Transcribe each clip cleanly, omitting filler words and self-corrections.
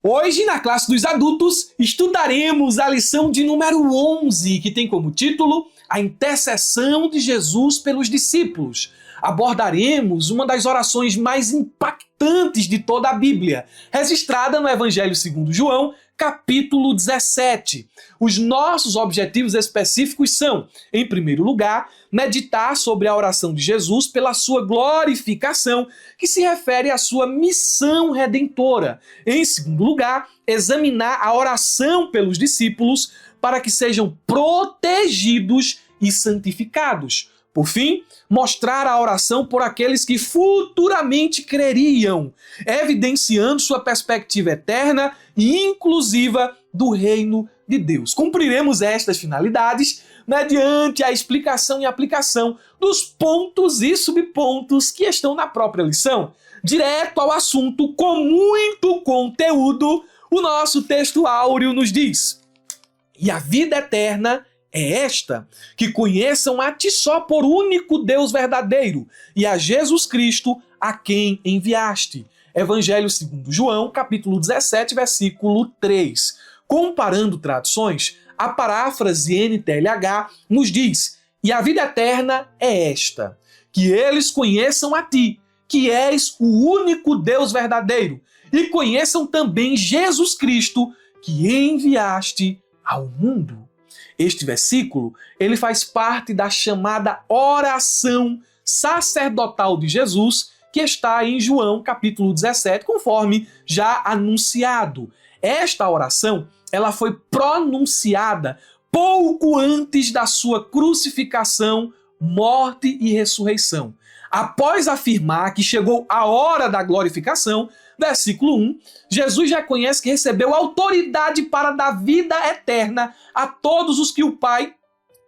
Hoje, na classe dos adultos, estudaremos a lição de número 11, que tem como título A Intercessão de Jesus pelos Discípulos. Abordaremos uma das orações mais impactantes de toda a Bíblia, registrada no Evangelho segundo João, capítulo 17. Os nossos objetivos específicos são, em primeiro lugar, meditar sobre a oração de Jesus pela sua glorificação, que se refere à sua missão redentora. Em segundo lugar, examinar a oração pelos discípulos para que sejam protegidos e santificados. Por fim, mostrar a oração por aqueles que futuramente creriam, evidenciando sua perspectiva eterna e inclusiva do reino de Deus. Cumpriremos estas finalidades mediante a explicação e aplicação dos pontos e subpontos que estão na própria lição. Direto ao assunto, com muito conteúdo, o nosso texto áureo nos diz: e a vida eterna é esta, que conheçam a ti só por único Deus verdadeiro e a Jesus Cristo, a quem enviaste. Evangelho segundo João, capítulo 17, versículo 3. Comparando traduções, a paráfrase NTLH nos diz: e a vida eterna é esta, que eles conheçam a ti, que és o único Deus verdadeiro, e conheçam também Jesus Cristo, que enviaste ao mundo. Este versículo, ele faz parte da chamada oração sacerdotal de Jesus, que está em João capítulo 17, conforme já anunciado. Esta oração, ela foi pronunciada pouco antes da sua crucificação, morte e ressurreição. Após afirmar que chegou a hora da glorificação, versículo 1, Jesus reconhece que recebeu autoridade para dar vida eterna a todos os que o Pai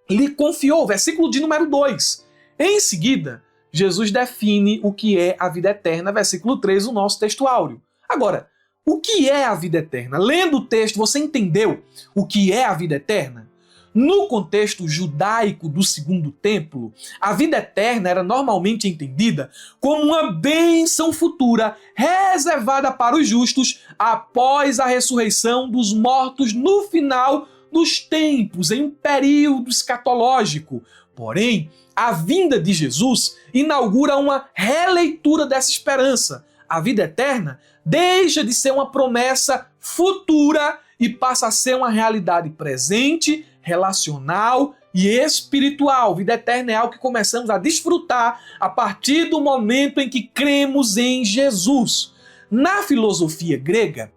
lhe confiou. Versículo de número 2. Em seguida, Jesus define o que é a vida eterna, versículo 3 do nosso texto áureo. Agora, o que é a vida eterna? Lendo o texto, você entendeu o que é a vida eterna? No contexto judaico do Segundo Templo, a vida eterna era normalmente entendida como uma bênção futura reservada para os justos após a ressurreição dos mortos no final dos tempos, em um período escatológico. Porém, a vinda de Jesus inaugura uma releitura dessa esperança. A vida eterna deixa de ser uma promessa futura e passa a ser uma realidade presente, relacional e espiritual. Vida eterna é algo que começamos a desfrutar a partir do momento em que cremos em Jesus. Na filosofia grega,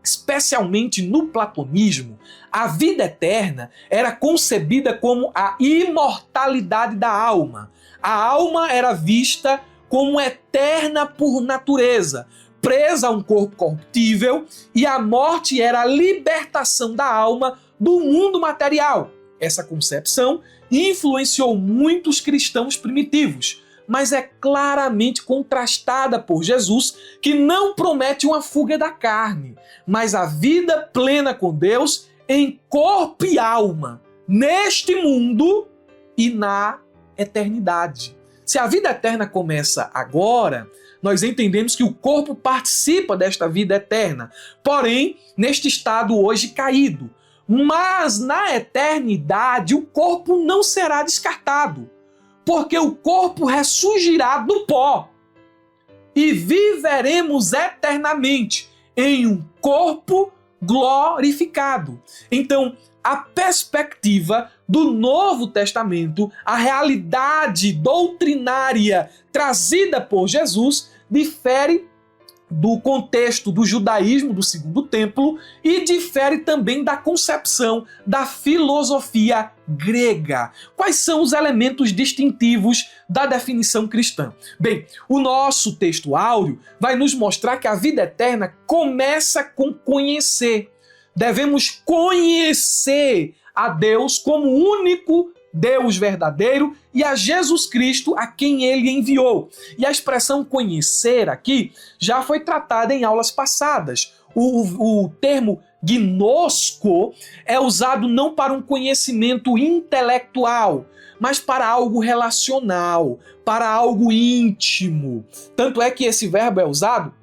especialmente no platonismo, a vida eterna era concebida como a imortalidade da alma. A alma era vista como eterna por natureza, presa a um corpo corruptível, e a morte era a libertação da alma do mundo material. Essa concepção influenciou muitos cristãos primitivos, mas é claramente contrastada por Jesus, que não promete uma fuga da carne, mas a vida plena com Deus em corpo e alma, neste mundo e na eternidade. Se a vida eterna começa agora, nós entendemos que o corpo participa desta vida eterna, porém, neste estado hoje caído. Mas na eternidade o corpo não será descartado, porque o corpo ressurgirá do pó e viveremos eternamente em um corpo glorificado. Então, a perspectiva do Novo Testamento, a realidade doutrinária trazida por Jesus, difere do contexto do judaísmo do Segundo Templo e difere também da concepção da filosofia grega. Quais são os elementos distintivos da definição cristã? Bem, o nosso texto áureo vai nos mostrar que a vida eterna começa com conhecer. Devemos conhecer a Deus como único Deus verdadeiro e a Jesus Cristo a quem ele enviou. E a expressão conhecer aqui já foi tratada em aulas passadas. O termo gnosko é usado não para um conhecimento intelectual, mas para algo relacional, para algo íntimo. Tanto é que esse verbo é usado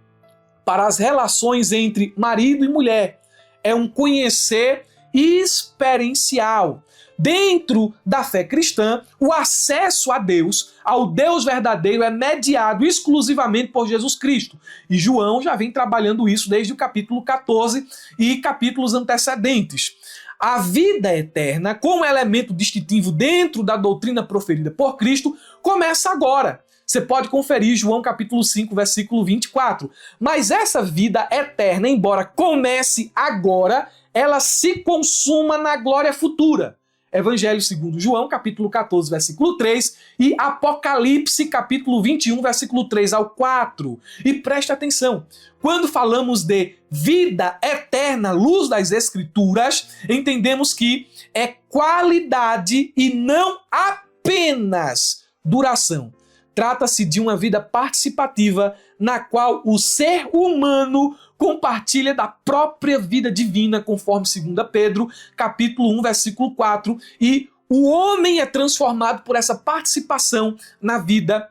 para as relações entre marido e mulher. É um conhecer experiencial. Dentro da fé cristã, o acesso a Deus, ao Deus verdadeiro, é mediado exclusivamente por Jesus Cristo. E João já vem trabalhando isso desde o capítulo 14 e capítulos antecedentes. A vida eterna, como elemento distintivo dentro da doutrina proferida por Cristo, começa agora. Você pode conferir João capítulo 5, versículo 24. Mas essa vida eterna, embora comece agora, ela se consuma na glória futura. Evangelho segundo João, capítulo 14, versículo 3 e Apocalipse, capítulo 21, versículo 3 ao 4. E preste atenção, quando falamos de vida eterna, luz das Escrituras, entendemos que é qualidade e não apenas duração. Trata-se de uma vida participativa na qual o ser humano compartilha da própria vida divina, conforme 2 Pedro, capítulo 1, versículo 4, e o homem é transformado por essa participação na vida,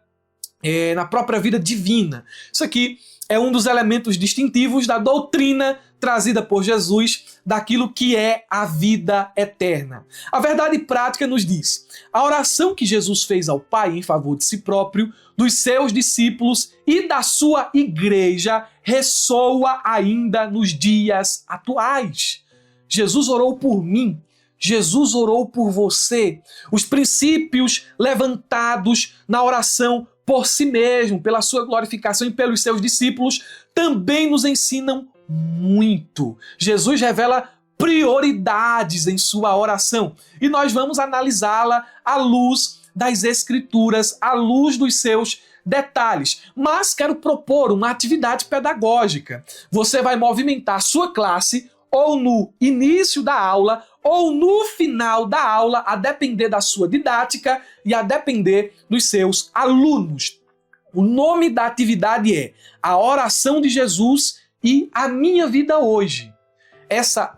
na própria vida divina. Isso aqui é um dos elementos distintivos da doutrina trazida por Jesus daquilo que é a vida eterna. A verdade prática nos diz: a oração que Jesus fez ao Pai em favor de si próprio, dos seus discípulos e da sua igreja ressoa ainda nos dias atuais. Jesus orou por mim, Jesus orou por você. Os princípios levantados na oração por si mesmo, pela sua glorificação e pelos seus discípulos, também nos ensinam muito. Jesus revela prioridades em sua oração e nós vamos analisá-la à luz das Escrituras, à luz dos seus detalhes. Mas quero propor uma atividade pedagógica. Você vai movimentar sua classe ou no início da aula ou no final da aula, a depender da sua didática e a depender dos seus alunos. O nome da atividade é A Oração de Jesus e a Minha Vida Hoje. Essa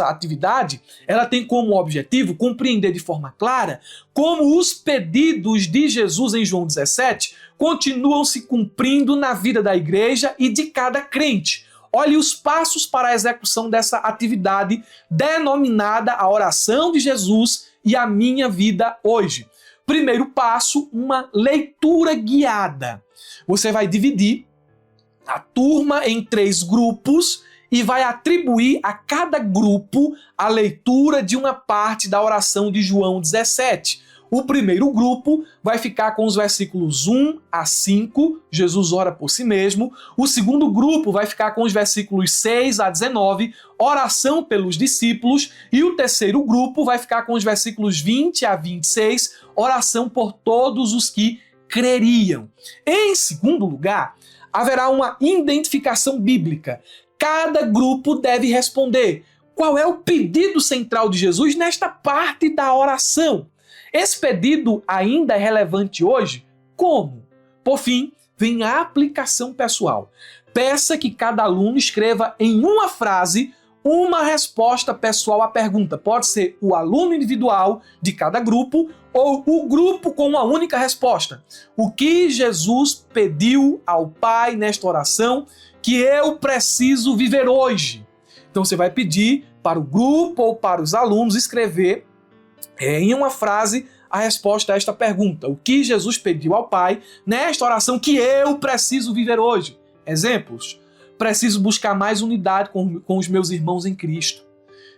atividade, ela tem como objetivo compreender de forma clara como os pedidos de Jesus em João 17 continuam se cumprindo na vida da igreja e de cada crente. Olhe os passos para a execução dessa atividade denominada A Oração de Jesus e a Minha Vida Hoje. Primeiro passo, uma leitura guiada. Você vai dividir a turma em 3 grupos e vai atribuir a cada grupo a leitura de uma parte da oração de João 17. O primeiro grupo vai ficar com os versículos 1 a 5, Jesus ora por si mesmo. O segundo grupo vai ficar com os versículos 6 a 19, oração pelos discípulos. E o terceiro grupo vai ficar com os versículos 20 a 26, oração por todos os que creriam. Em segundo lugar, haverá uma identificação bíblica. Cada grupo deve responder qual é o pedido central de Jesus nesta parte da oração. Esse pedido ainda é relevante hoje? Como? Por fim, vem a aplicação pessoal. Peça que cada aluno escreva em uma frase uma resposta pessoal à pergunta. Pode ser o aluno individual de cada grupo ou o grupo com uma única resposta. O que Jesus pediu ao Pai nesta oração que eu preciso viver hoje? Então você vai pedir para o grupo ou para os alunos escrever em uma frase a resposta a esta pergunta. O que Jesus pediu ao Pai nesta oração que eu preciso viver hoje? Exemplos. Preciso buscar mais unidade com os meus irmãos em Cristo.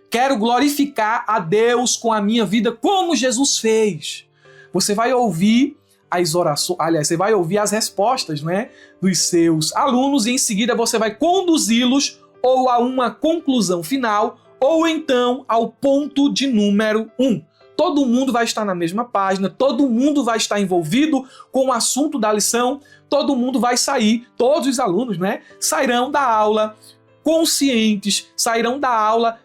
Quero glorificar a Deus com a minha vida como Jesus fez. Você vai ouvir as orações, aliás, você vai ouvir as respostas, né, dos seus alunos e em seguida você vai conduzi-los ou a uma conclusão final ou então ao ponto de número 1. Todo mundo vai estar na mesma página, todo mundo vai estar envolvido com o assunto da lição, todo mundo vai sair, todos os alunos, né, sairão da aula conscientes, sairão da aula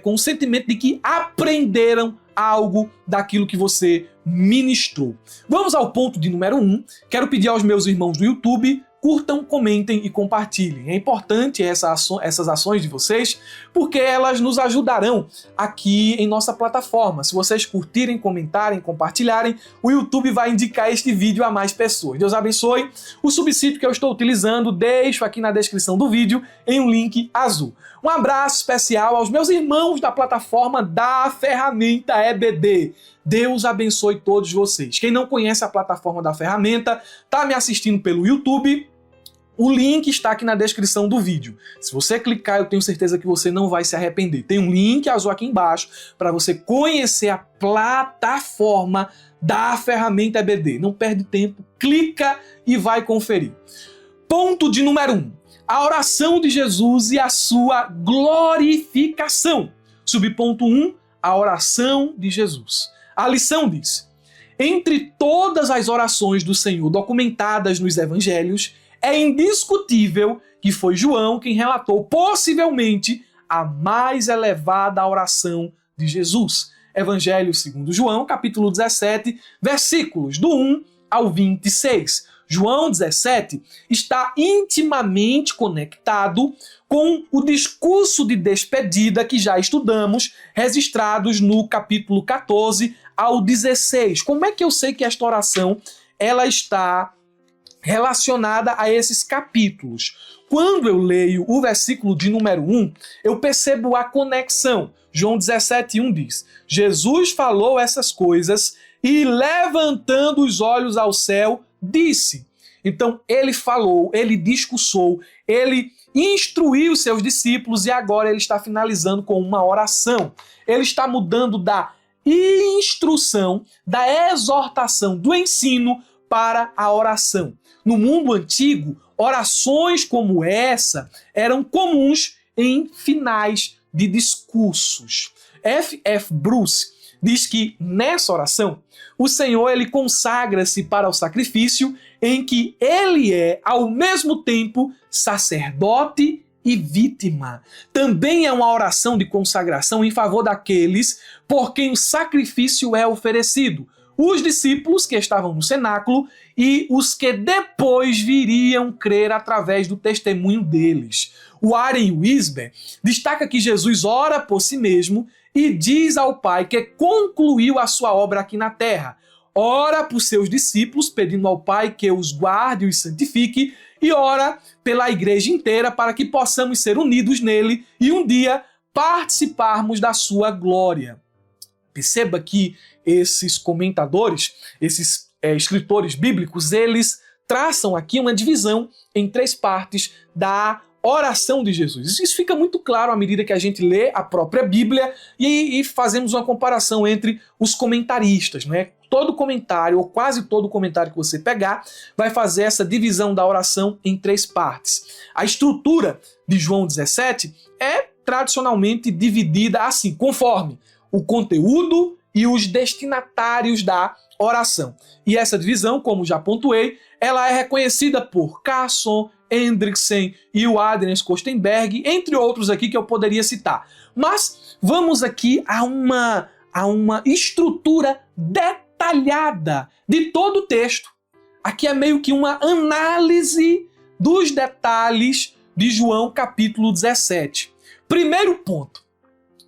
com o sentimento de que aprenderam algo daquilo que você ministrou. Vamos ao ponto de número 1. Quero pedir aos meus irmãos do YouTube, curtam, comentem e compartilhem. É importante essas ações de vocês, porque elas nos ajudarão aqui em nossa plataforma. Se vocês curtirem, comentarem, compartilharem, o YouTube vai indicar este vídeo a mais pessoas. Deus abençoe. O subsídio que eu estou utilizando, deixo aqui na descrição do vídeo em um link azul. Um abraço especial aos meus irmãos da plataforma da Ferramenta EBD. Deus abençoe todos vocês. Quem não conhece a plataforma da Ferramenta, está me assistindo pelo YouTube, o link está aqui na descrição do vídeo. Se você clicar, eu tenho certeza que você não vai se arrepender. Tem um link azul aqui embaixo para você conhecer a plataforma da Ferramenta EBD. Não perde tempo, clica e vai conferir. Ponto de número 1. A oração de Jesus e a sua glorificação. Subponto 1. A oração de Jesus. A lição diz: entre todas as orações do Senhor documentadas nos evangelhos, é indiscutível que foi João quem relatou possivelmente a mais elevada oração de Jesus. Evangelho segundo João, capítulo 17, versículos do 1 ao 26. João 17 está intimamente conectado com o discurso de despedida que já estudamos, registrados no capítulo 14 ao 16. Como é que eu sei que esta oração ela está relacionada a esses capítulos? Quando eu leio o versículo de número 1, eu percebo a conexão. João 17:1 diz: Jesus falou essas coisas e, levantando os olhos ao céu, disse. Então, ele falou, ele discursou, ele instruiu seus discípulos e agora ele está finalizando com uma oração. Ele está mudando da instrução, da exortação, do ensino para a oração. No mundo antigo, orações como essa eram comuns em finais de discursos. F.F. Bruce diz que nessa oração, o Senhor ele consagra-se para o sacrifício em que ele é, ao mesmo tempo, sacerdote e vítima. Também é uma oração de consagração em favor daqueles por quem o sacrifício é oferecido. Os discípulos que estavam no cenáculo e os que depois viriam crer através do testemunho deles. O Warren Wiersbe destaca que Jesus ora por si mesmo e diz ao Pai que concluiu a sua obra aqui na terra. Ora por seus discípulos, pedindo ao Pai que os guarde e os santifique, e ora pela igreja inteira para que possamos ser unidos nele e um dia participarmos da sua glória. Perceba que esses comentadores, esses escritores bíblicos, eles traçam aqui uma divisão em 3 partes da oração de Jesus. Isso fica muito claro à medida que a gente lê a própria Bíblia e fazemos uma comparação entre os comentaristas, não é? Todo comentário, ou quase todo comentário que você pegar, vai fazer essa divisão da oração em 3 partes. A estrutura de João 17 é tradicionalmente dividida assim, conforme o conteúdo e os destinatários da oração. E essa divisão, como já pontuei, ela é reconhecida por Carson, Hendrickson e o Adrian Kostenberg, entre outros aqui que eu poderia citar. Mas vamos aqui a uma estrutura detalhada de todo o texto. Aqui é meio que uma análise dos detalhes de João capítulo 17. Primeiro ponto,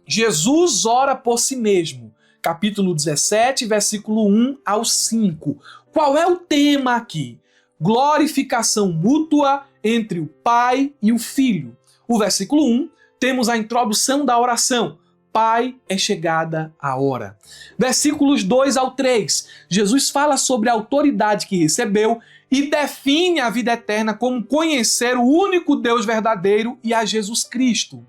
Jesus ora por si mesmo. Capítulo 17, versículo 1 ao 5. Qual é o tema aqui? Glorificação mútua entre o Pai e o Filho. O versículo 1, temos a introdução da oração. Pai, é chegada a hora. Versículos 2 ao 3. Jesus fala sobre a autoridade que recebeu e define a vida eterna como conhecer o único Deus verdadeiro e a Jesus Cristo.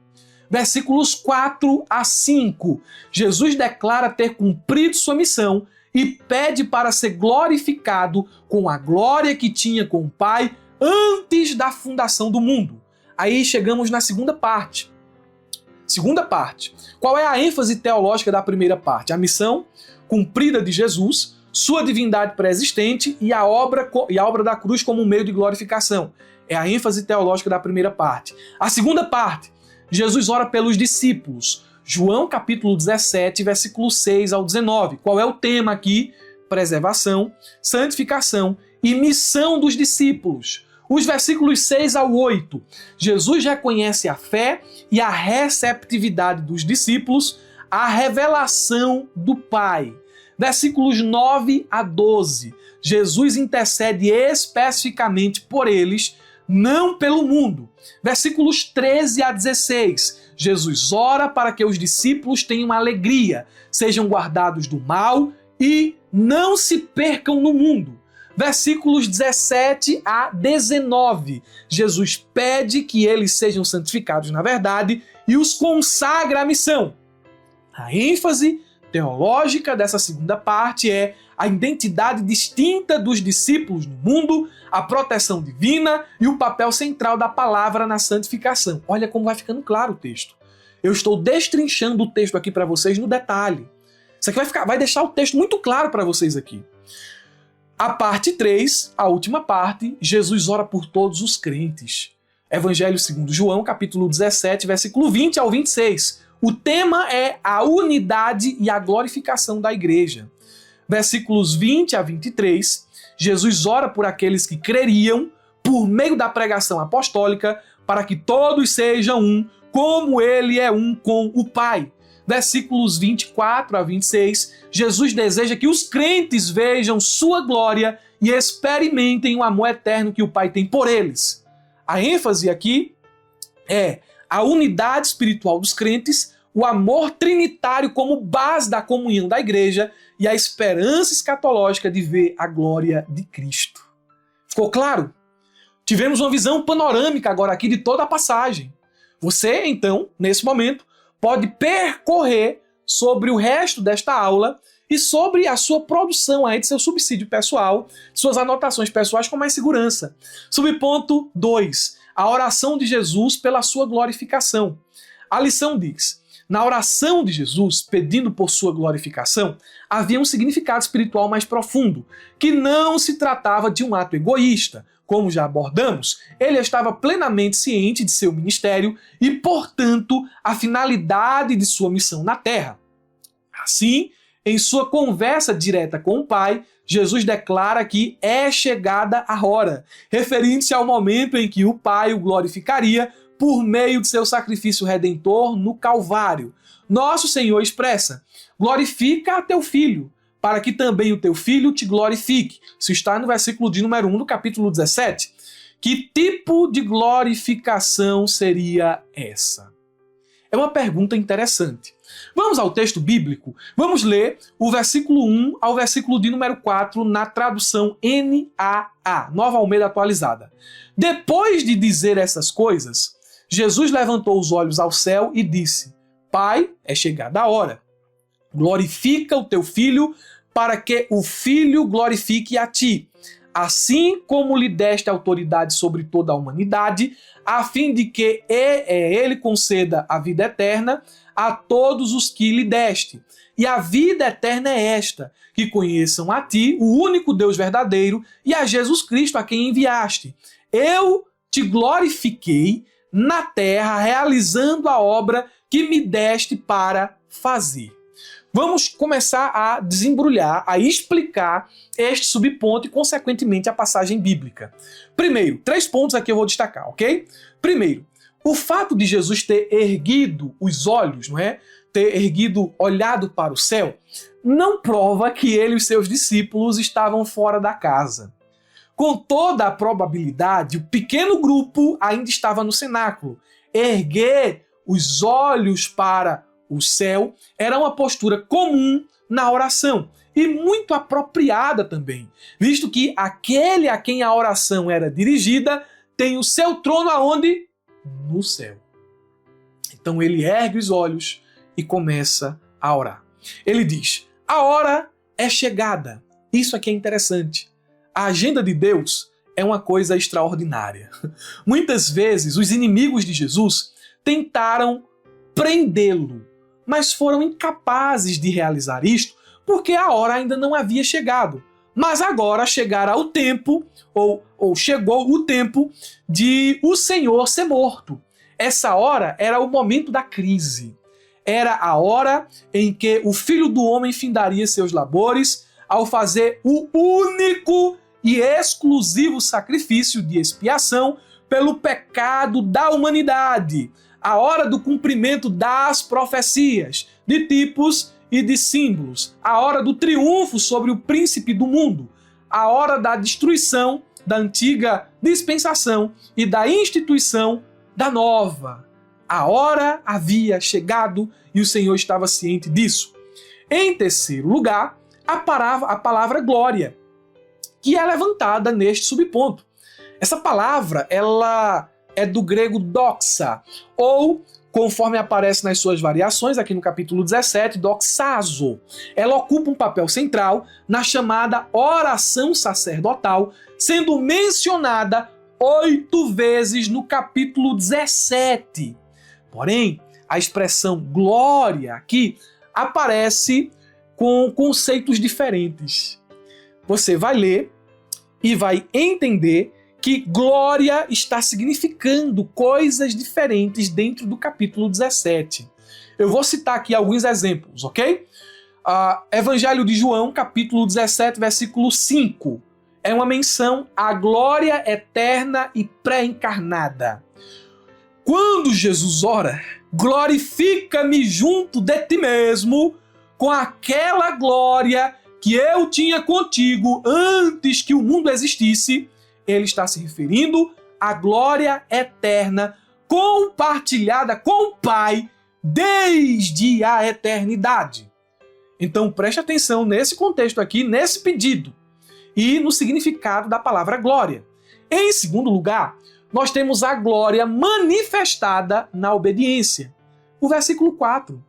Versículos 4 a 5. Jesus declara ter cumprido sua missão e pede para ser glorificado com a glória que tinha com o Pai antes da fundação do mundo. Aí chegamos na segunda parte. Segunda parte. Qual é a ênfase teológica da primeira parte? A missão cumprida de Jesus, sua divindade pré-existente e a obra da cruz como um meio de glorificação. É a ênfase teológica da primeira parte. A segunda parte, Jesus ora pelos discípulos. João capítulo 17, versículo 6 ao 19. Qual é o tema aqui? Preservação, santificação e missão dos discípulos. Os versículos 6 ao 8, Jesus reconhece a fé e a receptividade dos discípulos à revelação do Pai. Versículos 9 a 12, Jesus intercede especificamente por eles, não pelo mundo. Versículos 13 a 16, Jesus ora para que os discípulos tenham alegria, sejam guardados do mal e não se percam no mundo. Versículos 17 a 19, Jesus pede que eles sejam santificados na verdade e os consagra à missão. A ênfase teológica dessa segunda parte é a identidade distinta dos discípulos no mundo, a proteção divina e o papel central da palavra na santificação. Olha como vai ficando claro o texto. Eu estou destrinchando o texto aqui para vocês no detalhe. Isso aqui vai deixar o texto muito claro para vocês aqui. A parte 3, a última parte, Jesus ora por todos os crentes. Evangelho segundo João, capítulo 17, versículo 20 ao 26. O tema é a unidade e a glorificação da igreja. Versículos 20 a 23, Jesus ora por aqueles que creriam por meio da pregação apostólica para que todos sejam um, como ele é um com o Pai. Versículos 24 a 26, Jesus deseja que os crentes vejam sua glória e experimentem o amor eterno que o Pai tem por eles. A ênfase aqui é a unidade espiritual dos crentes, o amor trinitário como base da comunhão da igreja e a esperança escatológica de ver a glória de Cristo. Ficou claro? Tivemos uma visão panorâmica agora aqui de toda a passagem. Você, então, nesse momento, pode percorrer sobre o resto desta aula e sobre a sua produção aí de seu subsídio pessoal, suas anotações pessoais com mais segurança. Subponto 2. A oração de Jesus pela sua glorificação. A lição diz: na oração de Jesus, pedindo por sua glorificação, havia um significado espiritual mais profundo, que não se tratava de um ato egoísta. Como já abordamos, ele estava plenamente ciente de seu ministério e, portanto, a finalidade de sua missão na Terra. Assim, em sua conversa direta com o Pai, Jesus declara que é chegada a hora, referindo-se ao momento em que o Pai o glorificaria por meio de seu sacrifício redentor no Calvário. Nosso Senhor expressa: glorifica a teu filho, para que também o teu filho te glorifique. Isso está no versículo de número 1 do capítulo 17. Que tipo de glorificação seria essa? É uma pergunta interessante. Vamos ao texto bíblico? Vamos ler o versículo 1 ao versículo de número 4 na tradução NAA, Nova Almeida Atualizada. Depois de dizer essas coisas, Jesus levantou os olhos ao céu e disse: Pai, é chegada a hora. Glorifica o teu filho, para que o filho glorifique a ti, assim como lhe deste autoridade sobre toda a humanidade, a fim de que ele conceda a vida eterna a todos os que lhe deste. E a vida eterna é esta, que conheçam a ti, o único Deus verdadeiro, e a Jesus Cristo, a quem enviaste. Eu te glorifiquei na terra, realizando a obra que me deste para fazer. Vamos começar a desembrulhar, a explicar este subponto e, consequentemente, a passagem bíblica. Primeiro, 3 pontos aqui eu vou destacar, ok? Primeiro, o fato de Jesus ter erguido os olhos, não é? Ter olhado para o céu, não prova que ele e os seus discípulos estavam fora da casa. Com toda a probabilidade, o pequeno grupo ainda estava no cenáculo. Erguer os olhos para o céu era uma postura comum na oração e muito apropriada também, visto que aquele a quem a oração era dirigida tem o seu trono aonde? No céu. Então ele ergue os olhos e começa a orar. Ele diz: a hora é chegada. Isso aqui é interessante. A agenda de Deus é uma coisa extraordinária. Muitas vezes os inimigos de Jesus tentaram prendê-lo, mas foram incapazes de realizar isto porque a hora ainda não havia chegado. Mas agora chegará o tempo, ou chegou o tempo de o Senhor ser morto. Essa hora era o momento da crise. Era a hora em que o Filho do Homem findaria seus labores ao fazer o único e exclusivo sacrifício de expiação pelo pecado da humanidade, a hora do cumprimento das profecias, de tipos e de símbolos, a hora do triunfo sobre o príncipe do mundo, a hora da destruição da antiga dispensação e da instituição da nova. A hora havia chegado e o Senhor estava ciente disso. Em terceiro lugar, a palavra glória, que é levantada neste subponto. Essa palavra, ela é do grego doxa, ou, conforme aparece nas suas variações, aqui no capítulo 17, doxazo. Ela ocupa um papel central na chamada oração sacerdotal, sendo mencionada 8 vezes no capítulo 17. Porém, a expressão glória aqui aparece com conceitos diferentes. Você vai ler e vai entender que glória está significando coisas diferentes dentro do capítulo 17. Eu vou citar aqui alguns exemplos, ok? Evangelho de João, capítulo 17, versículo 5. É uma menção à glória eterna e pré-encarnada. Quando Jesus ora, glorifica-me junto de ti mesmo, com aquela glória que eu tinha contigo antes que o mundo existisse. Ele está se referindo à glória eterna compartilhada com o Pai desde a eternidade. Então preste atenção nesse contexto aqui, nesse pedido e no significado da palavra glória. Em segundo lugar, nós temos a glória manifestada na obediência. O versículo 4.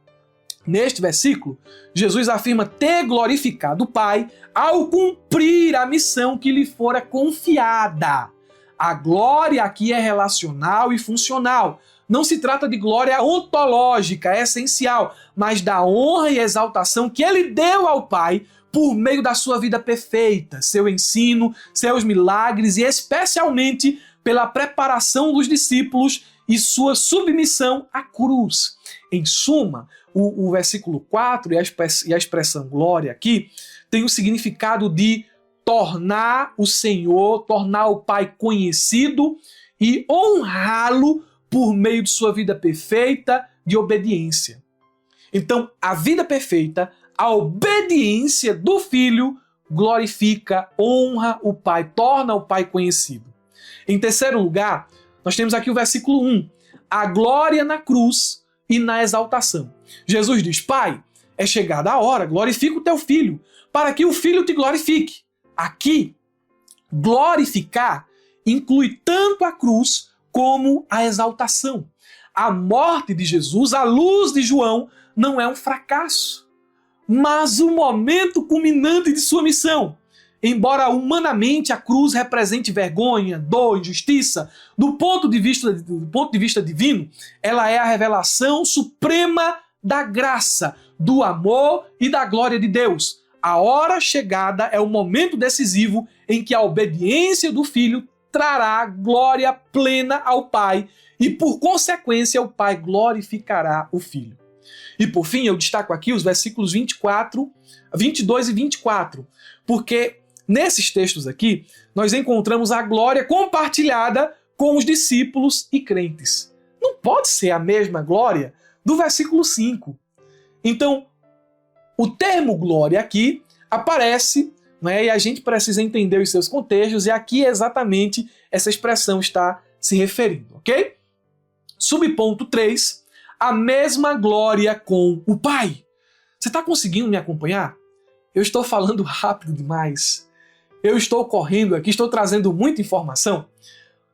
Neste versículo, Jesus afirma ter glorificado o Pai ao cumprir a missão que lhe fora confiada. A glória aqui é relacional e funcional. Não se trata de glória ontológica, essencial, mas da honra e exaltação que ele deu ao Pai por meio da sua vida perfeita, seu ensino, seus milagres e especialmente pela preparação dos discípulos e sua submissão à cruz. Em suma, o versículo 4 e a expressão glória aqui tem o significado de tornar o Senhor, tornar o Pai conhecido e honrá-lo por meio de sua vida perfeita de obediência. Então, a vida perfeita, a obediência do Filho glorifica, honra o Pai, torna o Pai conhecido. Em terceiro lugar, nós temos aqui o versículo 1, a glória na cruz e na exaltação. Jesus diz, Pai, é chegada a hora, glorifica o teu Filho, para que o Filho te glorifique. Aqui, glorificar inclui tanto a cruz como a exaltação. A morte de Jesus, à luz de João, não é um fracasso, mas o momento culminante de sua missão. Embora humanamente a cruz represente vergonha, dor, injustiça, do ponto de vista divino, ela é a revelação suprema da graça, do amor e da glória de Deus. A hora chegada é o momento decisivo em que a obediência do Filho trará glória plena ao Pai e, por consequência, o Pai glorificará o Filho. E, por fim, eu destaco aqui os versículos 22 e 24, porque nesses textos aqui, nós encontramos a glória compartilhada com os discípulos e crentes. Não pode ser a mesma glória do versículo 5. Então, o termo glória aqui aparece, né, e a gente precisa entender os seus contextos, e aqui exatamente essa expressão está se referindo, ok? Subponto 3, a mesma glória com o Pai. Você está conseguindo me acompanhar? Eu estou falando rápido demais. Eu estou correndo aqui, estou trazendo muita informação.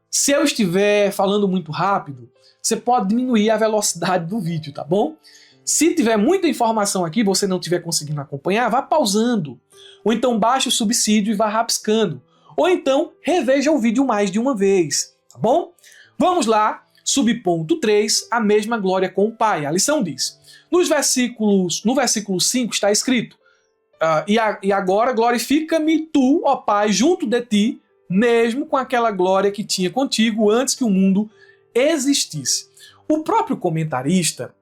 Se eu estiver falando muito rápido, você pode diminuir a velocidade do vídeo, tá bom? Se tiver muita informação aqui e você não estiver conseguindo acompanhar, vá pausando. Ou então baixe o subsídio e vá rabiscando. Ou então reveja o vídeo mais de uma vez, tá bom? Vamos lá, subponto 3, a mesma glória com o Pai. A lição diz, no versículo 5 está escrito, e agora glorifica-me tu, ó Pai, junto de ti, mesmo com aquela glória que tinha contigo antes que o mundo existisse. O próprio comentarista,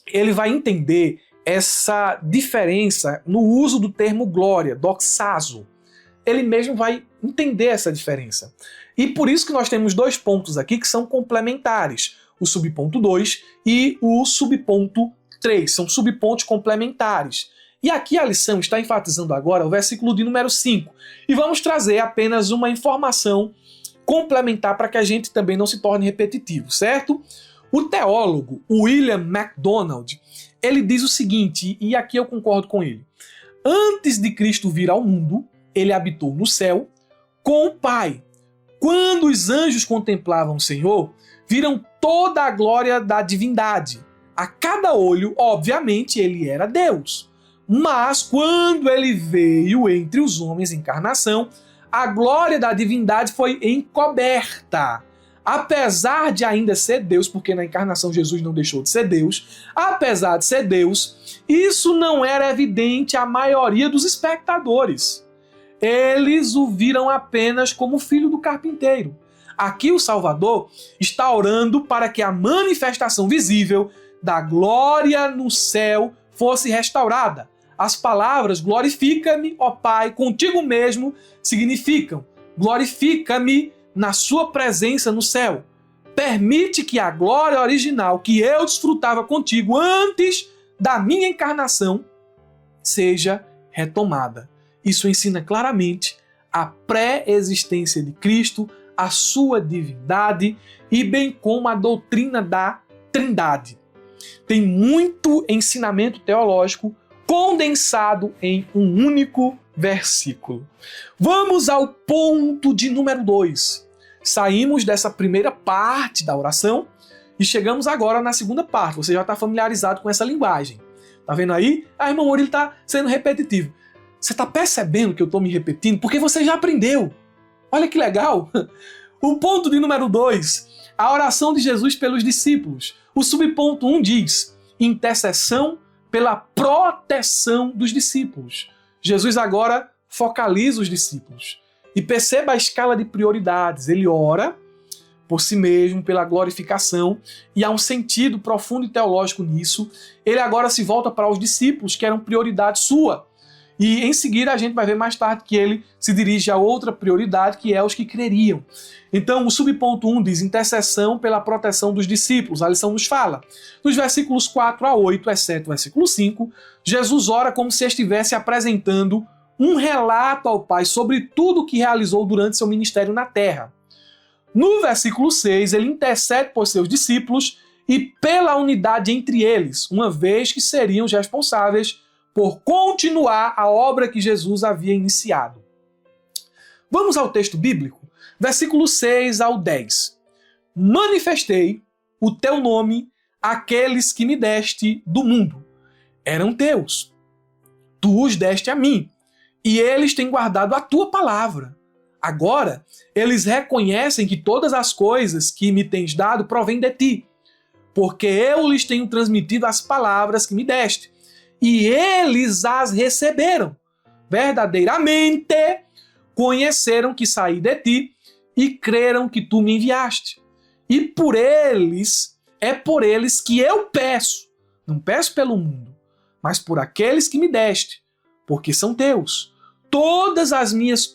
ele vai entender essa diferença no uso do termo glória, doxazo. ele mesmo vai entender essa diferença. E por isso que nós temos dois pontos aqui que são complementares, o subponto 2 e o subponto 3, são subpontos complementares. E aqui a lição está enfatizando agora o versículo de número 5, e vamos trazer apenas uma informação complementar para que a gente também não se torne repetitivo, certo? O teólogo William MacDonald, ele diz o seguinte, e aqui eu concordo com ele: antes de Cristo vir ao mundo, ele habitou no céu com o Pai. Quando os anjos contemplavam o Senhor, viram toda a glória da divindade. A cada olho, obviamente, ele era Deus. Mas quando ele veio entre os homens em encarnação, a glória da divindade foi encoberta. Apesar de ainda ser Deus, porque na encarnação Jesus não deixou de ser Deus, apesar de ser Deus, isso não era evidente à maioria dos espectadores. Eles o viram apenas como filho do carpinteiro. Aqui o Salvador está orando para que a manifestação visível da glória no céu fosse restaurada. As palavras glorifica-me, ó Pai, contigo mesmo, significam glorifica-me na sua presença no céu. Permite que a glória original que eu desfrutava contigo antes da minha encarnação seja retomada. Isso ensina claramente a pré-existência de Cristo, a sua divindade e bem como a doutrina da Trindade. Tem muito ensinamento teológico condensado em um único versículo. Vamos ao ponto de número 2. Saímos dessa primeira parte da oração e chegamos agora na segunda parte. Você já está familiarizado com essa linguagem. Tá vendo aí? Ah, irmão Murilo está sendo repetitivo. Você está percebendo que eu estou me repetindo? Porque você já aprendeu. Olha que legal. O ponto de número 2, a oração de Jesus pelos discípulos. O subponto 1 diz, intercessão pela proteção dos discípulos. Jesus agora focaliza os discípulos. E perceba a escala de prioridades. Ele ora por si mesmo, pela glorificação, e há um sentido profundo e teológico nisso. Ele agora se volta para os discípulos, que eram prioridade sua. E em seguida a gente vai ver mais tarde que ele se dirige a outra prioridade, que é os que creriam. Então o subponto 1 diz intercessão pela proteção dos discípulos. A lição nos fala. Nos versículos 4 a 8, exceto o versículo 5, Jesus ora como se estivesse apresentando um relato ao Pai sobre tudo o que realizou durante seu ministério na terra. No versículo 6, ele intercede por seus discípulos e pela unidade entre eles, uma vez que seriam os responsáveis por continuar a obra que Jesus havia iniciado. Vamos ao texto bíblico, versículo 6 ao 10. Manifestei o teu nome àqueles que me deste do mundo. Eram teus. Tu os deste a mim, e eles têm guardado a tua palavra. Agora, eles reconhecem que todas as coisas que me tens dado provêm de ti, porque eu lhes tenho transmitido as palavras que me deste, e eles as receberam. Verdadeiramente conheceram que saí de ti e creram que tu me enviaste. E por eles, é por eles que eu peço, não peço pelo mundo, mas por aqueles que me deste, porque são teus. Todas as minhas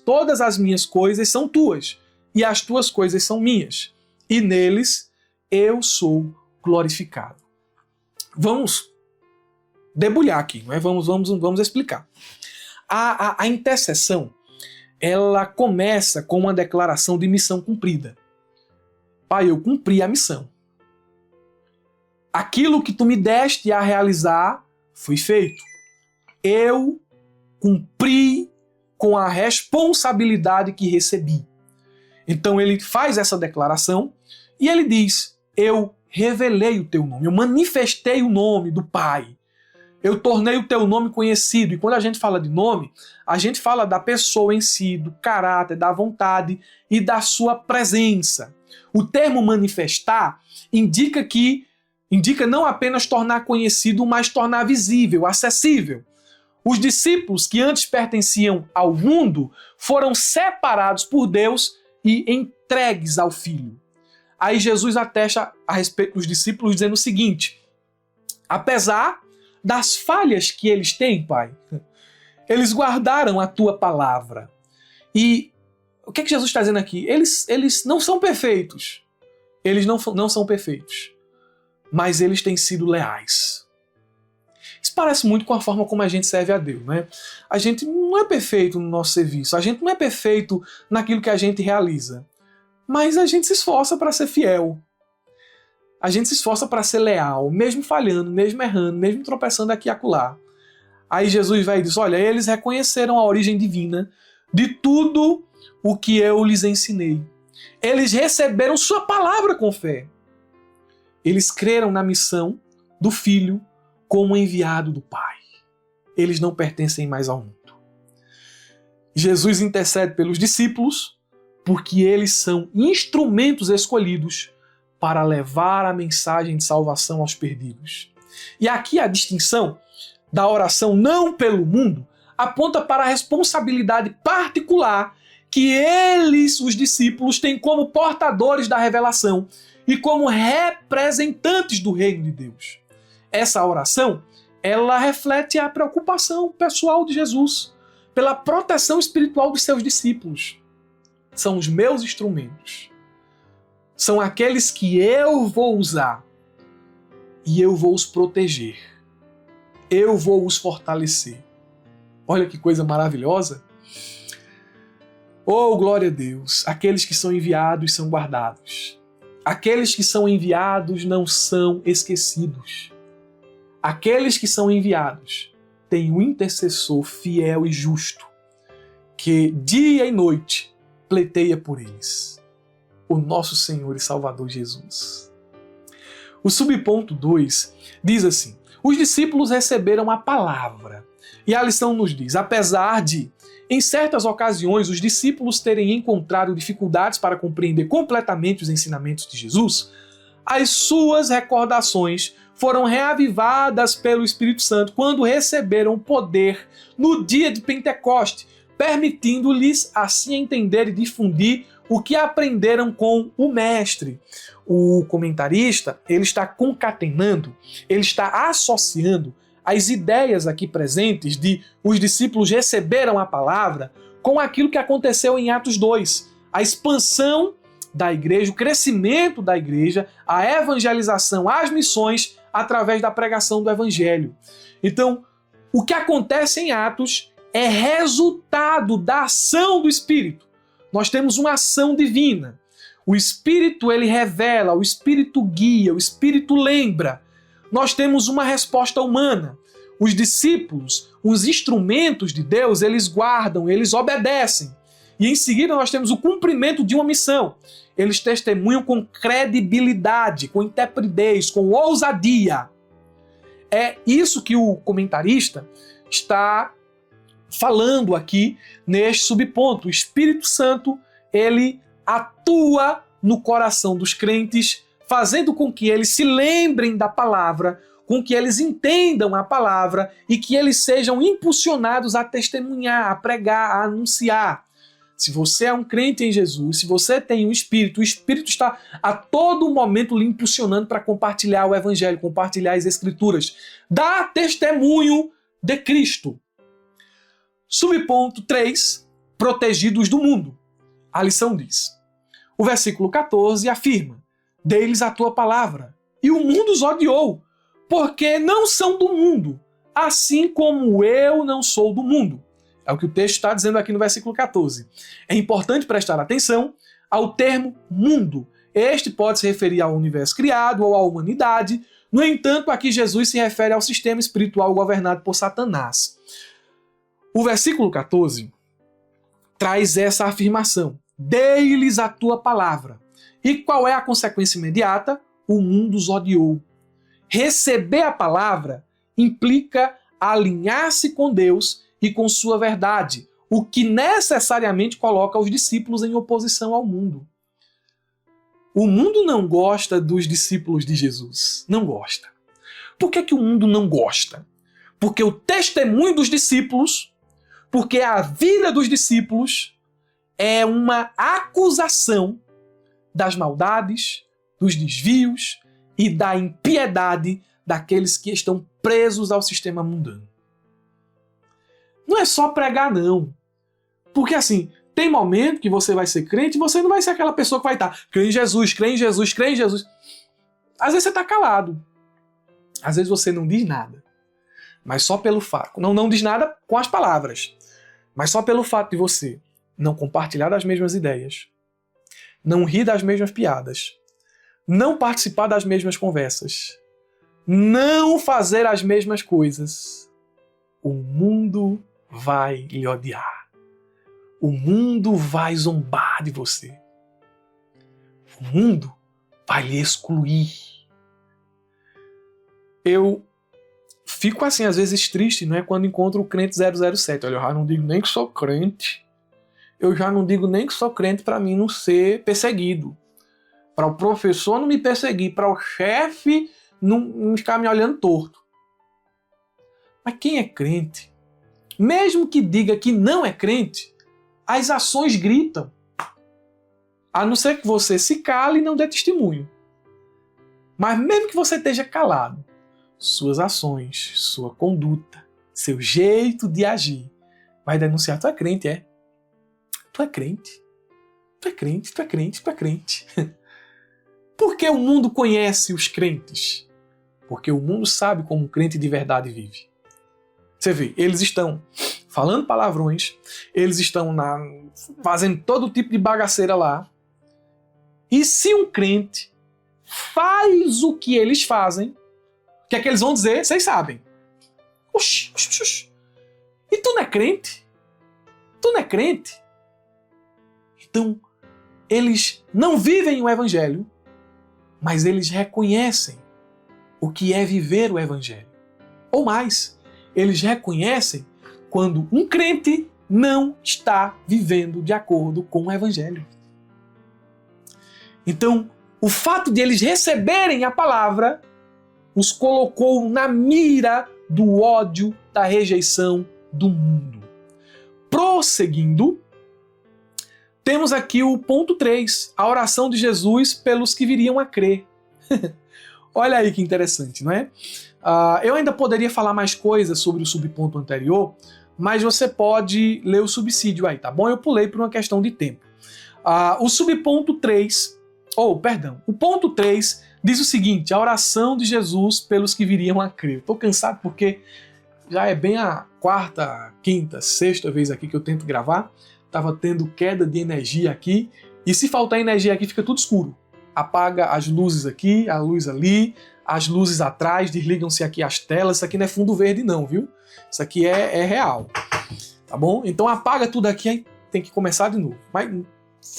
coisas são tuas, e as tuas coisas são minhas, e neles eu sou glorificado. Vamos debulhar aqui, não é? Vamos explicar. A intercessão, ela começa com uma declaração de missão cumprida. Pai, eu cumpri a missão. Aquilo que tu me deste a realizar foi feito. Eu cumpri com a responsabilidade que recebi. Então ele faz essa declaração e ele diz, eu revelei o teu nome, eu manifestei o nome do Pai. Eu tornei o teu nome conhecido. E quando a gente fala de nome, a gente fala da pessoa em si, do caráter, da vontade e da sua presença. O termo manifestar indica não apenas tornar conhecido, mas tornar visível, acessível. Os discípulos que antes pertenciam ao mundo foram separados por Deus e entregues ao Filho. Aí Jesus atesta a respeito dos discípulos dizendo o seguinte, apesar das falhas que eles têm, Pai, eles guardaram a tua palavra. E o que é que Jesus está dizendo aqui? Eles não são perfeitos. Eles não são perfeitos. Mas eles têm sido leais. Isso parece muito com a forma como a gente serve a Deus, né? A gente não é perfeito no nosso serviço. A gente não é perfeito naquilo que a gente realiza. Mas a gente se esforça para ser fiel. A gente se esforça para ser leal, mesmo falhando, mesmo errando, mesmo tropeçando aqui e acolá. Aí Jesus vai e diz, olha, eles reconheceram a origem divina de tudo o que eu lhes ensinei. Eles receberam sua palavra com fé. Eles creram na missão do Filho como enviado do Pai. Eles não pertencem mais ao mundo. Jesus intercede pelos discípulos porque eles são instrumentos escolhidos para levar a mensagem de salvação aos perdidos. E aqui a distinção da oração não pelo mundo aponta para a responsabilidade particular que eles, os discípulos, têm como portadores da revelação e como representantes do reino de Deus. Essa oração, ela reflete a preocupação pessoal de Jesus pela proteção espiritual dos seus discípulos. São os meus instrumentos. São aqueles que eu vou usar e eu vou os proteger. Eu vou os fortalecer. Olha que coisa maravilhosa. Oh, glória a Deus! Aqueles que são enviados são guardados. Aqueles que são enviados não são esquecidos. Aqueles que são enviados têm um intercessor fiel e justo que dia e noite pleiteia por eles. O nosso Senhor e Salvador Jesus. O subponto 2 diz assim: os discípulos receberam a palavra. E a lição nos diz, apesar de, em certas ocasiões, os discípulos terem encontrado dificuldades para compreender completamente os ensinamentos de Jesus, as suas recordações foram reavivadas pelo Espírito Santo quando receberam poder no dia de Pentecoste, permitindo-lhes assim entender e difundir o que aprenderam com o Mestre. O comentarista, ele está concatenando, ele está associando as ideias aqui presentes de os discípulos receberam a palavra com aquilo que aconteceu em Atos 2, a expansão da igreja, o crescimento da igreja, a evangelização, as missões através da pregação do evangelho. Então, o que acontece em Atos é resultado da ação do Espírito. Nós temos uma ação divina. O Espírito, ele revela, o Espírito guia, o Espírito lembra. Nós temos uma resposta humana. Os discípulos, os instrumentos de Deus, eles guardam, eles obedecem. E em seguida nós temos o cumprimento de uma missão. Eles testemunham com credibilidade, com intrepidez, com ousadia. É isso que o comentarista está falando aqui neste subponto. O Espírito Santo, ele atua no coração dos crentes, fazendo com que eles se lembrem da palavra, com que eles entendam a palavra e que eles sejam impulsionados a testemunhar, a pregar, a anunciar. Se você é um crente em Jesus, se você tem o Espírito está a todo momento lhe impulsionando para compartilhar o Evangelho, compartilhar as Escrituras. Dá testemunho de Cristo. Subponto 3, protegidos do mundo. A lição diz, o versículo 14 afirma, dei-lhes a tua palavra, e o mundo os odiou, porque não são do mundo, assim como eu não sou do mundo. É o que o texto está dizendo aqui no versículo 14. É importante prestar atenção ao termo mundo. Este pode se referir ao universo criado ou à humanidade. No entanto, aqui Jesus se refere ao sistema espiritual governado por Satanás. O versículo 14 traz essa afirmação. Dei-lhes a tua palavra. E qual é a consequência imediata? O mundo os odiou. Receber a palavra implica alinhar-se com Deus e com sua verdade, o que necessariamente coloca os discípulos em oposição ao mundo. O mundo não gosta dos discípulos de Jesus. Não gosta. Por que o mundo não gosta? Porque o testemunho dos discípulos, porque a vida dos discípulos é uma acusação das maldades, dos desvios e da impiedade daqueles que estão presos ao sistema mundano. Não é só pregar, não. Porque assim, Tem momento que você vai ser crente e você não vai ser aquela pessoa que vai estar crê em Jesus, crê em Jesus, crê em Jesus. Às vezes você está calado. Às vezes você não diz nada. Mas só pelo fato. Não diz nada com as palavras. Mas só pelo fato de você não compartilhar das mesmas ideias, não rir das mesmas piadas, não participar das mesmas conversas, não fazer as mesmas coisas, o mundo vai lhe odiar. O mundo vai zombar de você. O mundo vai lhe excluir. Eu fico assim, às vezes triste, não é? Quando encontro o crente 007. Olha, eu já não digo nem que sou crente. Eu já não digo nem que sou crente para mim não ser perseguido. Para o professor não me perseguir. Para o chefe não ficar me olhando torto. Mas quem é crente, mesmo que diga que não é crente, as ações gritam. A não ser que você se cale e não dê testemunho. Mas mesmo que você esteja calado, suas ações, sua conduta, seu jeito de agir vai denunciar. Tu é crente, é? Tu é crente. Tu é crente, tu é crente, tu é crente. Por que o mundo conhece os crentes? Porque o mundo sabe como um crente de verdade vive. Você vê, eles estão falando palavrões, eles estão fazendo todo tipo de bagaceira lá. E se um crente faz o que eles fazem, o que é que eles vão dizer? Vocês sabem. Oxi, oxi, oxi. E tu não é crente? Tu não é crente? Então, eles não vivem o Evangelho, mas eles reconhecem o que é viver o Evangelho. Ou mais, eles reconhecem quando um crente não está vivendo de acordo com o Evangelho. Então, o fato de eles receberem a palavra os colocou na mira do ódio, da rejeição do mundo. Prosseguindo, temos aqui o ponto 3, a oração de Jesus pelos que viriam a crer. Olha aí que interessante, não é? Eu ainda poderia falar mais coisas sobre o subponto anterior, mas você pode ler o subsídio aí, tá bom? Eu pulei por uma questão de tempo. O subponto 3, o ponto 3 diz o seguinte, a oração de Jesus pelos que viriam a crer. Estou cansado porque já é bem a quarta, quinta, sexta vez aqui que eu tento gravar. Estava tendo queda de energia aqui, e se faltar energia aqui fica tudo escuro. Apaga as luzes aqui, a luz ali, as luzes atrás, desligam-se aqui as telas. Isso aqui não é fundo verde não, viu? Isso aqui é real, tá bom? Então apaga tudo aqui, aí tem que começar de novo. Mas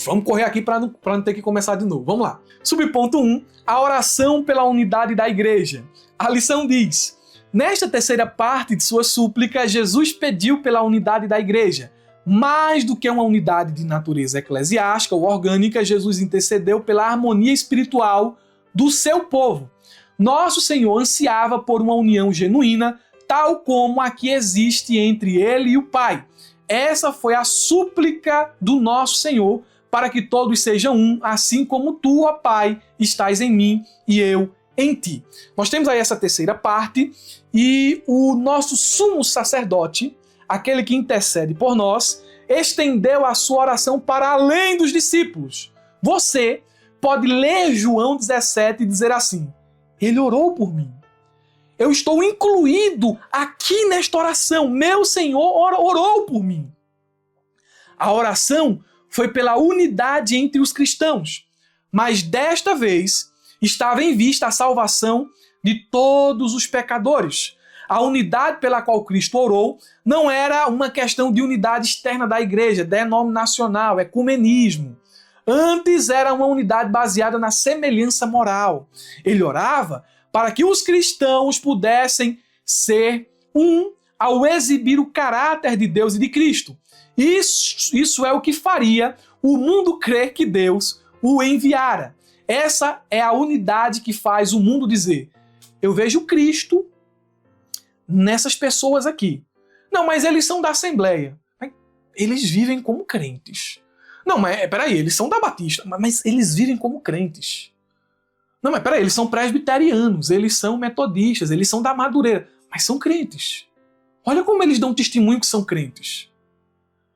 vamos correr aqui para não ter que começar de novo. Vamos lá. Subponto 1, a oração pela unidade da igreja. A lição diz, nesta terceira parte de sua súplica, Jesus pediu pela unidade da igreja. Mais do que uma unidade de natureza eclesiástica ou orgânica, Jesus intercedeu pela harmonia espiritual do seu povo. Nosso Senhor ansiava por uma união genuína, tal como a que existe entre ele e o Pai. Essa foi a súplica do nosso Senhor, para que todos sejam um, assim como tu, ó Pai, estás em mim e eu em ti. Nós temos aí essa terceira parte, e o nosso sumo sacerdote, aquele que intercede por nós, estendeu a sua oração para além dos discípulos. Você pode ler João 17 e dizer assim, ele orou por mim. Eu estou incluído aqui nesta oração. Meu Senhor orou por mim. A oração foi pela unidade entre os cristãos, mas desta vez estava em vista a salvação de todos os pecadores. A unidade pela qual Cristo orou não era uma questão de unidade externa da igreja, denominacional, ecumenismo. Antes era uma unidade baseada na semelhança moral. Ele orava para que os cristãos pudessem ser um ao exibir o caráter de Deus e de Cristo. Isso é o que faria o mundo crer que Deus o enviara. Essa é a unidade que faz o mundo dizer, eu vejo Cristo nessas pessoas aqui. Não, mas eles são da Assembleia. Eles vivem como crentes. Não, mas peraí, eles são da Batista. Mas eles vivem como crentes. Não, mas peraí, eles são presbiterianos, eles são metodistas, eles são da Madureira. Mas são crentes. Olha como eles dão testemunho que são crentes.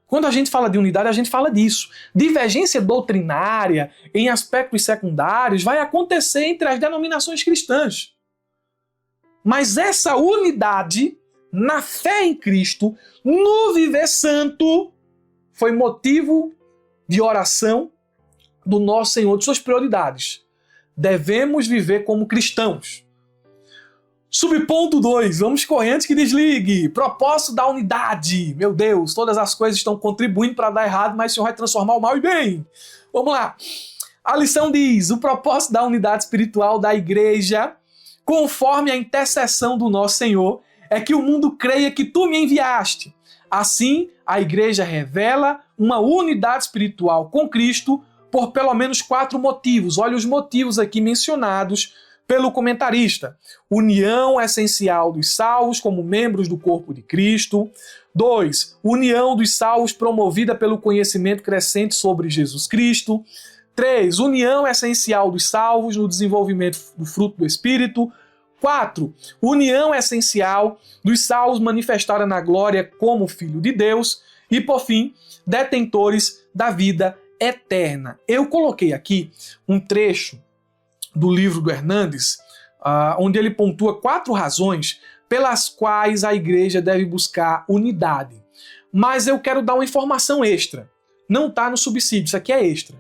Quando a gente fala de unidade, a gente fala disso. Divergência doutrinária em aspectos secundários vai acontecer entre as denominações cristãs. Mas essa unidade na fé em Cristo, no viver santo, foi motivo de oração do nosso Senhor, de suas prioridades. Devemos viver como cristãos. Subponto 2, vamos correr antes que desligue. Propósito da unidade. Meu Deus, todas as coisas estão contribuindo para dar errado, mas o Senhor vai transformar o mal em bem. Vamos lá. A lição diz, o propósito da unidade espiritual da igreja, conforme a intercessão do nosso Senhor, é que o mundo creia que tu me enviaste. Assim, a igreja revela uma unidade espiritual com Cristo por pelo menos 4 motivos. Olha os motivos aqui mencionados pelo comentarista. União essencial dos salvos como membros do corpo de Cristo. 2. União dos salvos promovida pelo conhecimento crescente sobre Jesus Cristo. 3. União essencial dos salvos no desenvolvimento do fruto do Espírito. 4. União essencial dos salvos manifestada na glória como Filho de Deus. E, por fim, detentores da vida eterna. Eu coloquei aqui um trecho do livro do Hernandes, onde ele pontua 4 razões pelas quais a igreja deve buscar unidade. Mas eu quero dar uma informação extra. Não está no subsídio, isso aqui é extra.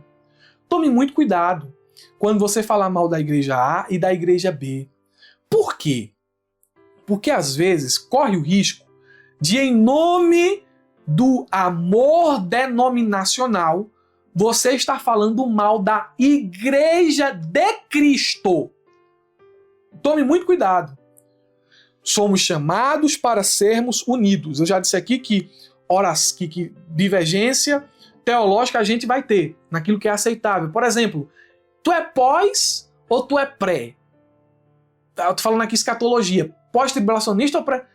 Tome muito cuidado quando você falar mal da igreja A e da igreja B. Por quê? Porque às vezes corre o risco de, em nome do amor denominacional, você está falando mal da igreja de Cristo. Tome muito cuidado. Somos chamados para sermos unidos. Eu já disse aqui que divergência teológica a gente vai ter naquilo que é aceitável. Por exemplo, tu é pós ou tu é pré? Eu tô falando aqui escatologia. Pós-tribulacionista ou pré?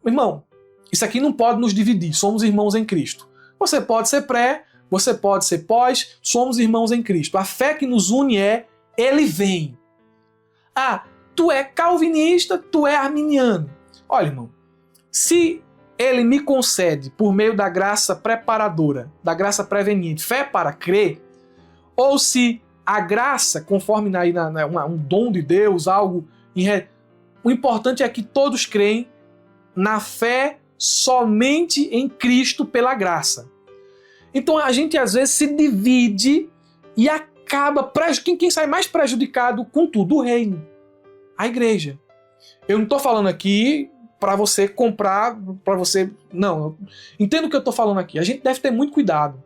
Irmão, isso aqui não pode nos dividir. Somos irmãos em Cristo. Você pode ser pré, você pode ser pós, somos irmãos em Cristo. A fé que nos une é, ele vem. Ah, tu é calvinista, tu é arminiano. Olha, irmão, se ele me concede, por meio da graça preparadora, da graça preveniente, fé para crer, ou se a graça, conforme um dom de Deus, algo... O importante é que todos creem na fé somente em Cristo pela graça. Então a gente às vezes se divide e acaba... Quem sai mais prejudicado com tudo? O reino. A igreja. Eu não estou falando aqui para você comprar, para você... Não, entendo o que eu estou falando aqui. A gente deve ter muito cuidado.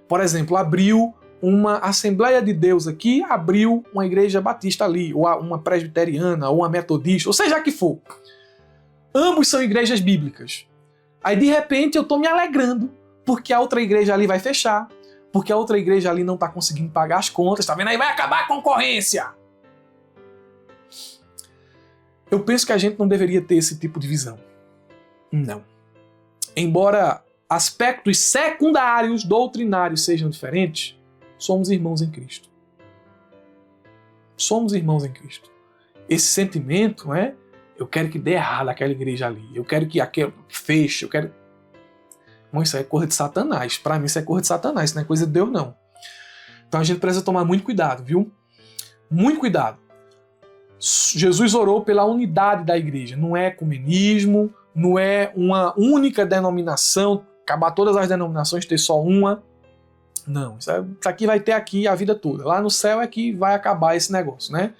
Por exemplo, abriu uma Assembleia de Deus aqui, abriu uma igreja batista ali, ou uma presbiteriana, ou uma metodista, ou seja que for. Ambos são igrejas bíblicas. Aí de repente eu estou me alegrando, porque a outra igreja ali vai fechar, porque a outra igreja ali não está conseguindo pagar as contas, tá vendo? Aí vai acabar a concorrência. Eu penso que a gente não deveria ter esse tipo de visão. Não. Embora aspectos secundários, doutrinários sejam diferentes, somos irmãos em Cristo. Somos irmãos em Cristo. Esse sentimento, eu quero que dê errado aquela igreja ali, eu quero que aquele feche, eu quero... Bom, isso é coisa de Satanás. Para mim isso é coisa de Satanás, isso não é coisa de Deus não. Então a gente precisa tomar muito cuidado, viu? Muito cuidado. Jesus orou pela unidade da igreja. Não é ecumenismo, não é uma única denominação, acabar todas as denominações, ter só uma. Não, isso aqui vai ter aqui a vida toda. Lá no céu é que vai acabar esse negócio, né?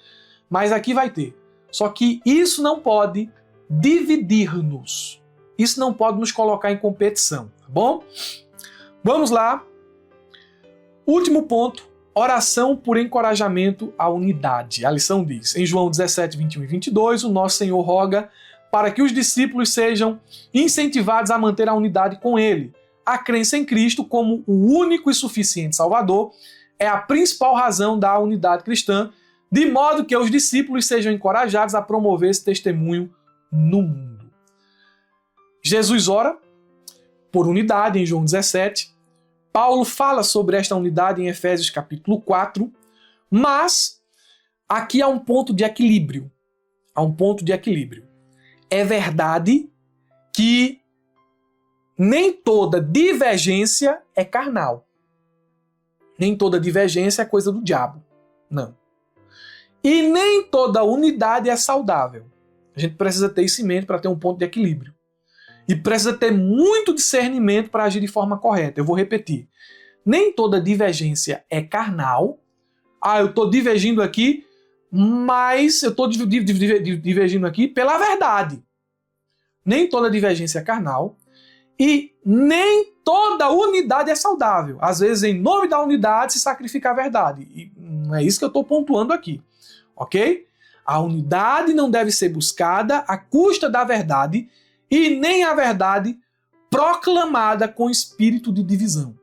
Mas aqui vai ter. Só que isso não pode dividir-nos. Isso não pode nos colocar em competição, tá bom? Vamos lá. Último ponto. Oração por encorajamento à unidade. A lição diz, em João 17, 21 e 22, o nosso Senhor roga para que os discípulos sejam incentivados a manter a unidade com Ele. A crença em Cristo como o único e suficiente Salvador é a principal razão da unidade cristã, de modo que os discípulos sejam encorajados a promover esse testemunho no mundo. Jesus ora por unidade em João 17. Paulo fala sobre esta unidade em Efésios capítulo 4, mas aqui há um ponto de equilíbrio. Há um ponto de equilíbrio. É verdade que nem toda divergência é carnal. Nem toda divergência é coisa do diabo. Não. E nem toda unidade é saudável. A gente precisa ter isso em mente para ter um ponto de equilíbrio. E precisa ter muito discernimento para agir de forma correta. Eu vou repetir. Nem toda divergência é carnal. Eu estou divergindo aqui, mas eu estou divergindo aqui pela verdade. Nem toda divergência é carnal. E nem toda unidade é saudável. Às vezes, em nome da unidade, se sacrifica a verdade. E não é isso que eu estou pontuando aqui. Ok? A unidade não deve ser buscada à custa da verdade e nem a verdade proclamada com espírito de divisão.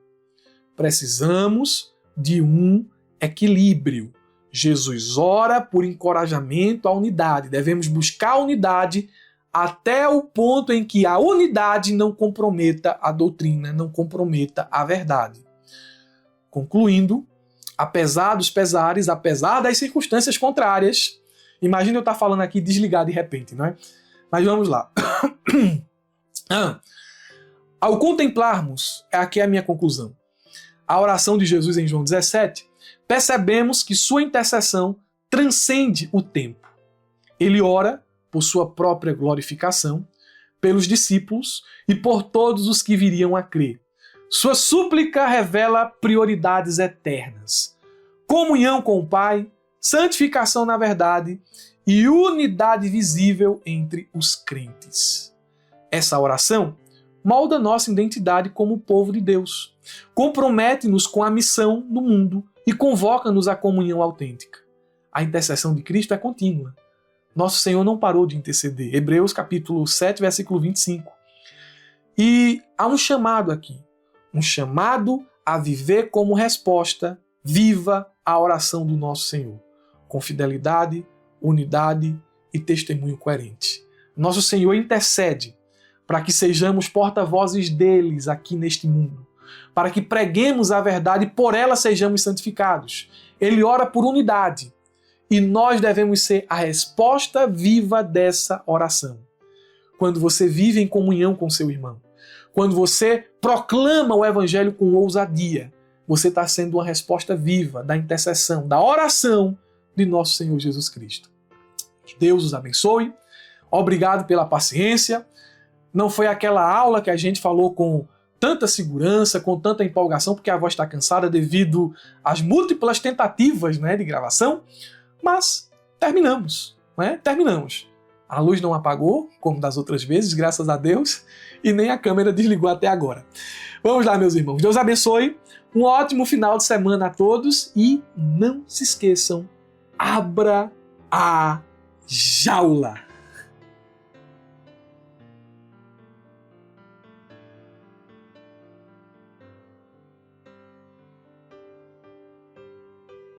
Precisamos de um equilíbrio. Jesus ora por encorajamento à unidade. Devemos buscar a unidade até o ponto em que a unidade não comprometa a doutrina, não comprometa a verdade. Concluindo, apesar dos pesares, apesar das circunstâncias contrárias, imagina eu estar falando aqui desligado de repente, não é? Mas vamos lá. Ao contemplarmos, aqui é a minha conclusão, a oração de Jesus em João 17, percebemos que sua intercessão transcende o tempo. Ele ora por sua própria glorificação, pelos discípulos e por todos os que viriam a crer. Sua súplica revela prioridades eternas: comunhão com o Pai, santificação na verdade e unidade visível entre os crentes. Essa oração molda nossa identidade como povo de Deus, compromete-nos com a missão no mundo e convoca-nos à comunhão autêntica. A intercessão de Cristo é contínua. Nosso Senhor não parou de interceder. Hebreus capítulo 7, versículo 25. E há um chamado aqui, um chamado a viver como resposta viva à oração do nosso Senhor, com fidelidade, unidade e testemunho coerente. Nosso Senhor intercede para que sejamos porta-vozes deles aqui neste mundo, para que preguemos a verdade e por ela sejamos santificados. Ele ora por unidade e nós devemos ser a resposta viva dessa oração. Quando você vive em comunhão com seu irmão, quando você proclama o Evangelho com ousadia, você está sendo uma resposta viva da intercessão, da oração de nosso Senhor Jesus Cristo. Que Deus os abençoe. Obrigado pela paciência. Não foi aquela aula que a gente falou com tanta segurança, com tanta empolgação, porque a voz está cansada devido às múltiplas tentativas, de gravação, mas terminamos. Terminamos. A luz não apagou, como das outras vezes, graças a Deus, e nem a câmera desligou até agora. Vamos lá, meus irmãos. Deus abençoe. Um ótimo final de semana a todos e não se esqueçam, abra a jaula.